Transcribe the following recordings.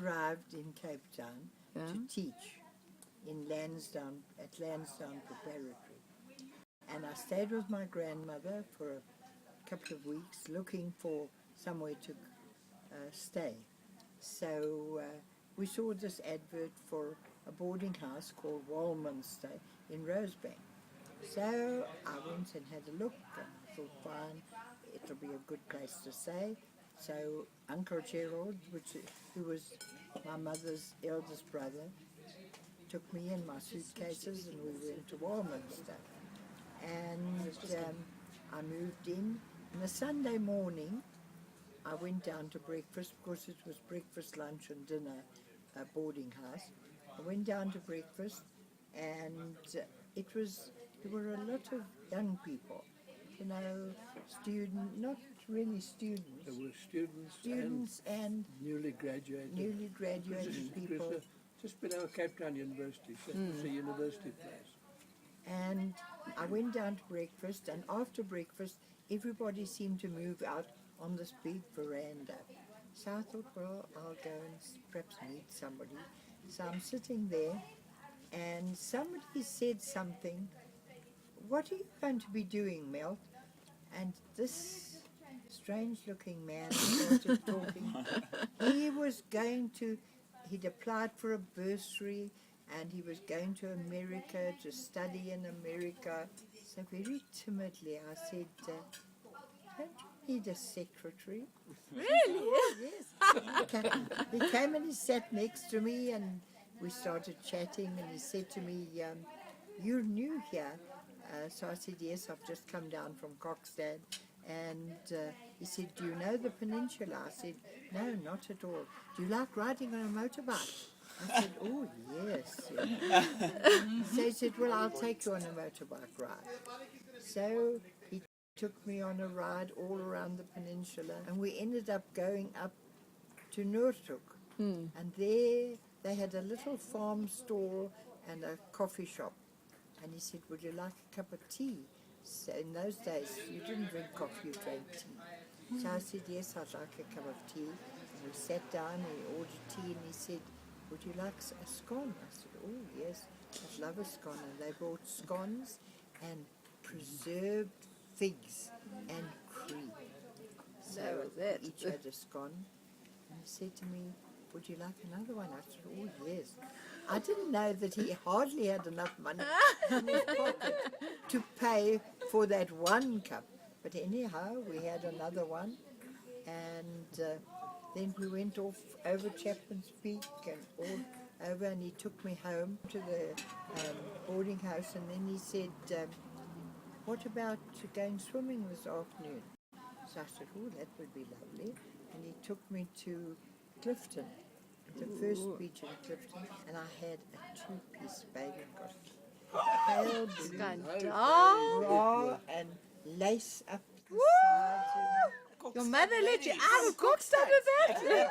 arrived in Cape Town to teach in Lansdowne, at Lansdowne Preparatory. And I stayed with my grandmother for a couple of weeks looking for somewhere to stay. So we saw this advert for a boarding house called Walminster in Rosebank. So I went and had a look and thought, fine, it'll be a good place to stay. So Uncle Gerald, who was my mother's eldest brother, took me in my suitcases and we went to Walminster. And I moved in. On a Sunday morning, I went down to breakfast because it was breakfast, lunch and dinner boarding house. I went down to breakfast and there were a lot of young people, you know, not really students. There were students and newly graduated people. Just below Cape Town University, so it's a university place. And I went down to breakfast, and after breakfast, everybody seemed to move out on this big veranda. So I thought, well, I'll go and perhaps meet somebody. So I'm sitting there, and somebody said something. What are you going to be doing, Mel? And this strange-looking man started talking. He'd applied for a bursary, and he was going to America to study in America. So very timidly I said, don't you need a secretary? Really? Oh, yes. He came and he sat next to me and we started chatting, and he said to me, you're new here. So I said, yes, I've just come down from Kokstad. And he said, do you know the peninsula? I said, no, not at all. Do you like riding on a motorbike? I said, oh, yes. So he said, well, I'll take you on a motorbike ride. So he took me on a ride all around the peninsula, and we ended up going up to Noordhoek. And there they had a little farm stall and a coffee shop. And he said, would you like a cup of tea? So in those days, you didn't drink coffee, you drank tea. So I said, yes, I'd like a cup of tea. And we sat down and we ordered tea, and he said, would you like a scone? I said, oh, yes, I'd love a scone. And they brought scones and preserved figs and cream. So each had a scone. And he said to me, would you like another one? I said, oh, yes. I didn't know that he hardly had enough money in his pocket to pay for that one cup. But anyhow, we had another one. And then we went off over Chapman's Peak and all over, and he took me home to the boarding house, and then he said, what about going swimming this afternoon? So I said, oh, that would be lovely. And he took me to Clifton, the first beach in Clifton, and I had a two-piece bathing costume. Pale blue, raw and lace up the sides. Your mother let you out of Kokstad with that?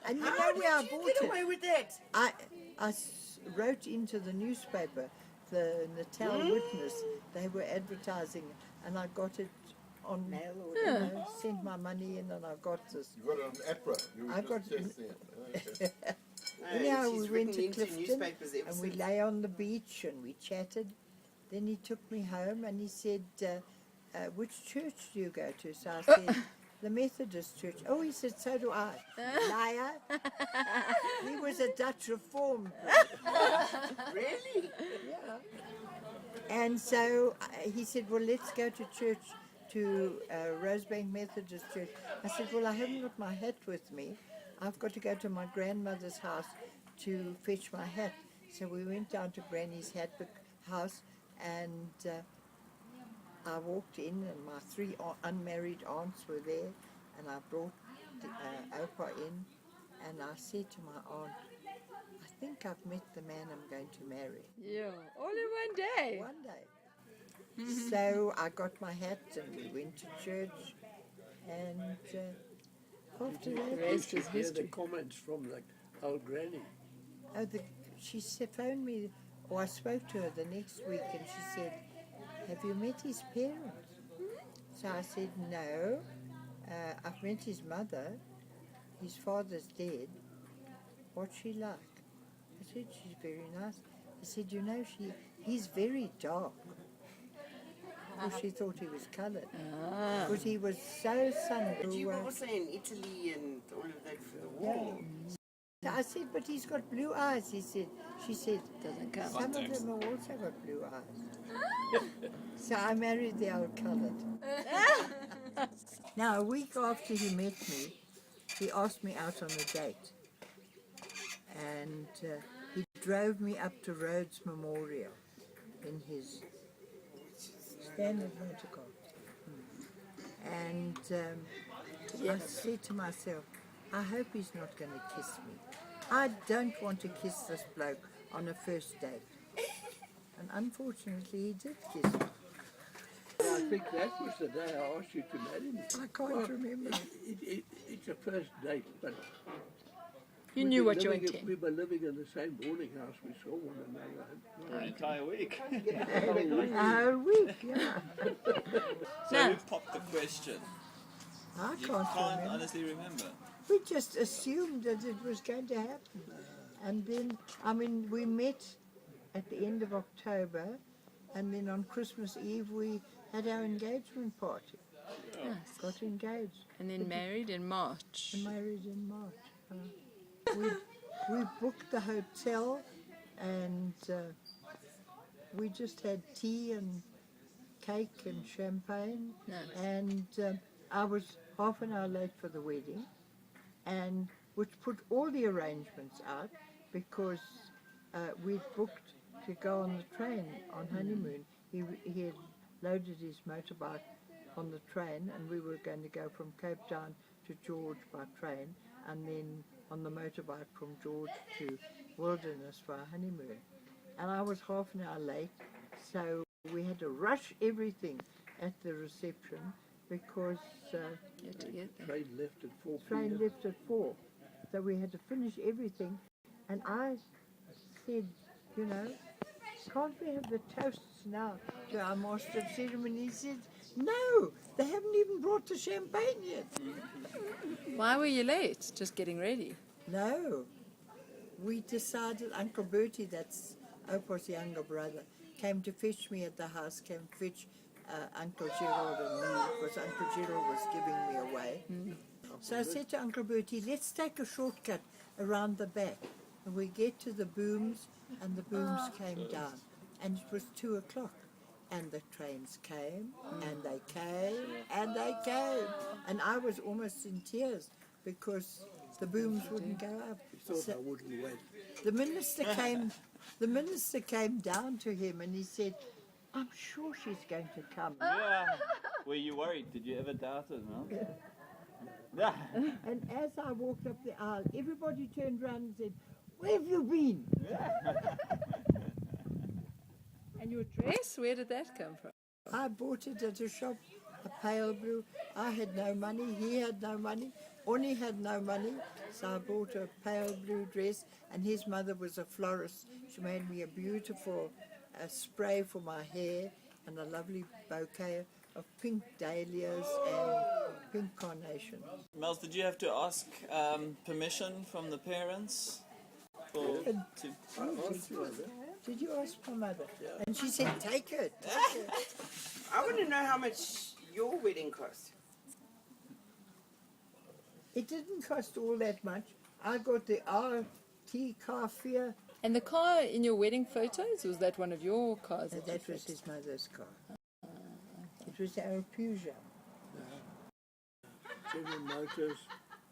And you know where I bought Get it? away with that! I wrote into the newspaper, the Natal Witness, they were advertising, and I got it on mail or sent my money in, and I got this. You got it on APRA. I got it. Anyhow, we went to into Clifton newspapers ever and we since. lay on the beach and we chatted. Then he took me home and he said, which church do you go to? So I said, the Methodist church. Oh, he said, so do I. Liar. He was a Dutch Reformed. Really? Yeah. And so he said, well, let's go to church, to Rosebank Methodist Church. I said, well, I haven't got my hat with me. I've got to go to my grandmother's house to fetch my hat. So we went down to Granny's house, and I walked in, and my three unmarried aunts were there, and I brought Opa in, and I said to my aunt, I think I've met the man I'm going to marry. Yeah, all in one day. One day. So I got my hat and we went to church, and after that, rest is You hear the history. comments from the old granny. she phoned me, or I spoke to her the next week, and she said, have you met his parents? So I said, no, I've met his mother, his father's dead, what's she like? I said, she's very nice. I said, you know, he's very dark. Because she thought he was coloured. Because he was so sunny. But you were also in Italy and all of that for the war. So I said, but he's got blue eyes, he said. She said, Doesn't count. some of them have also got blue eyes. So I married the old coloured. Now, a week after he met me, he asked me out on a date. And he drove me up to Rhodes Memorial in his standard motor car. And I said to myself, I hope he's not going to kiss me. I don't want to kiss this bloke on a first date. And unfortunately, he did kiss me. I think that was the day I asked you to marry me. I can't remember. It's a first date, but You we've knew been what you were living in- getting. We were living in the same boarding house. We saw one another. An entire week. A whole week, yeah. So No. who popped the question? I You can't can't remember. honestly remember. We just assumed that it was going to happen. And then, I mean, we met at the end of October, and then on Christmas Eve we had our engagement party. Nice. Got engaged And then married in March. and married in March. We booked the hotel, and we just had tea and cake and champagne. Nice. And I was half an hour late for the wedding, and which put all the arrangements out because we'd booked to go on the train on honeymoon. He had loaded his motorbike on the train, and we were going to go from Cape Town to George by train, and then on the motorbike from George to Wilderness for our honeymoon. And I was half an hour late, so we had to rush everything at the reception because You had to get there. Train left at 4 train p.m. left at 4. So we had to finish everything. And I said, you know, can't we have the toasts now to our master of ceremony? He said, no, they haven't even brought the champagne yet. Why were you late? Just getting ready. No. We decided, Uncle Bertie, that's Opa's younger brother, came to fetch me at the house, came to fetch Uncle Gerald and me, because Uncle Gerald was giving me away. So I said to Uncle Bertie, let's take a shortcut around the back. And we get to the booms, and the booms came down. And it was 2 o'clock. And the trains came, and they came, and they came. And I was almost in tears because the booms wouldn't go up. Thought So I wouldn't wait. the minister came down to him and he said, I'm sure she's going to come. Yeah. Were you worried? Did you ever doubt it, no? Yeah. And as I walked up the aisle, everybody turned around and said, where have you been? And your dress? Where did that come from? I bought it at a shop, a pale blue. I had no money, he had no money, Oni had no money, so I bought a pale blue dress, and his mother was a florist. She made me a beautiful spray for my hair and a lovely bouquet of pink dahlias and pink carnations. Mels, did you have to ask permission from the parents? For, to, I asked you that. Did you ask my mother? And she said, take it. Take it. I want to know how much your wedding cost. It didn't cost all that much. I got the RT car fare. And the car in your wedding photos, was that one of your cars? And that was his mother's car. It was our Peugeot. General Motors,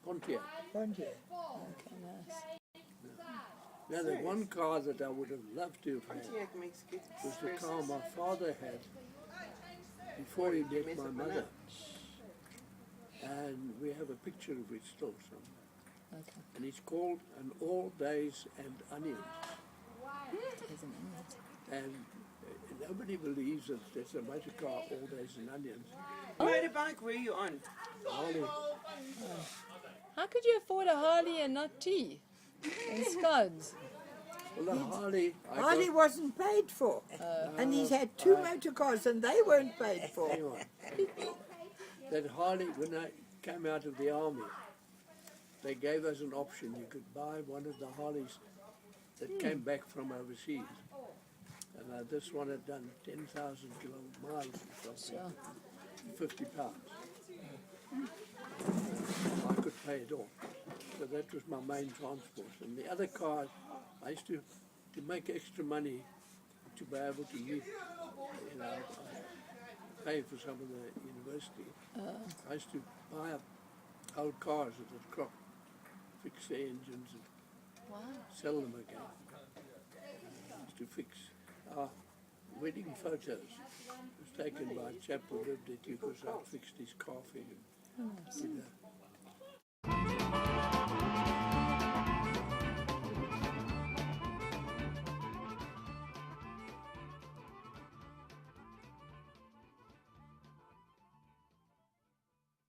Pontiac. Pontiac. Okay, nice. Now, the one car that I would have loved to have had Pontiac makes good was the car expresses. my father had before he met my mother. And we have a picture of it still somewhere. Okay. And it's called An All Days and Onions. Isn't it? And nobody believes that there's a motor car, All Days and Onions. What motorbike were you on? Harley, How could you afford a Harley and not tea? And scones? well, the Harley, I Harley got, wasn't paid for. And he's had 2 motor cars and they weren't paid for. anyway, that Harley, when I came out of the army, they gave us an option. You could buy one of the Harleys that came back from overseas. And this one had done 10,000 miles or something, 50 pounds. I could pay it off. So that was my main transport. And the other cars, I used to make extra money to be able to live, you know, pay for some of the university. I used to buy up old cars at the crop, fix the engines and sell them again. To fix our wedding photos. It was taken by a chap who lived at Yugoslav, fixed his car for him.